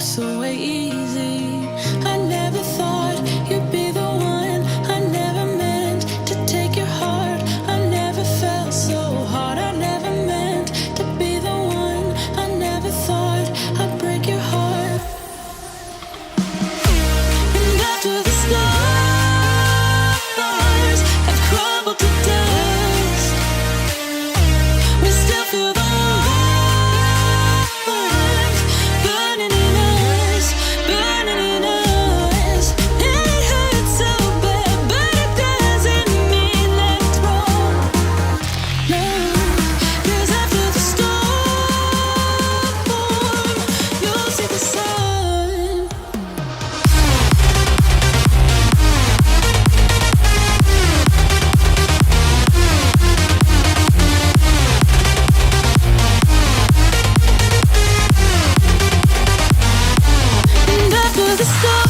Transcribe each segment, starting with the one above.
walks away easy. I never thought you'd be the one. I never meant to take your heart. I never felt so hard. I never meant to be the one. I never thought I'd break your heart. And after the stars have crumbled to dust, we still feel the warmth burning in us, burning in us. And it hurts so bad, but it doesn't mean that it's wrong. No, 'cause after the storm, you'll see the sun. And after the storm,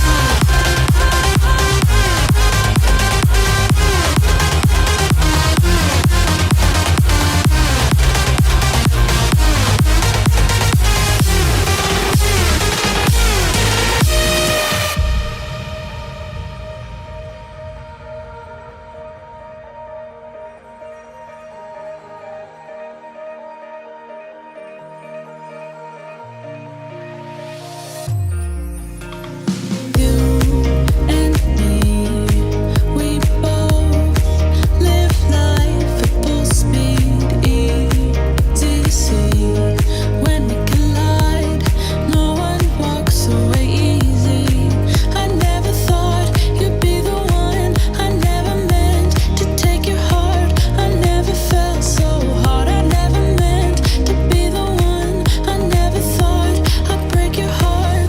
you and me, we both live life at full speed. Easy to see when we collide. No one walks away easy. I never thought you'd be the one. I never meant to take your heart. I never felt so hard. I never meant to be the one. I never thought I'd break your heart.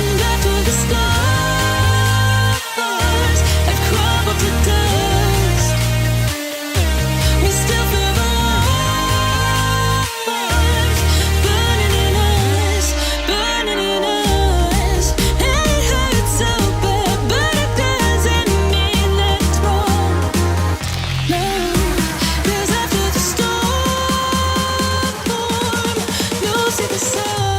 And after the stars have crumbled to dust, we still feel the warmth burning in us, burning in us. And it hurts so bad, but it doesn't mean that it's wrong. No, 'cause after the storm, you'll see the sun.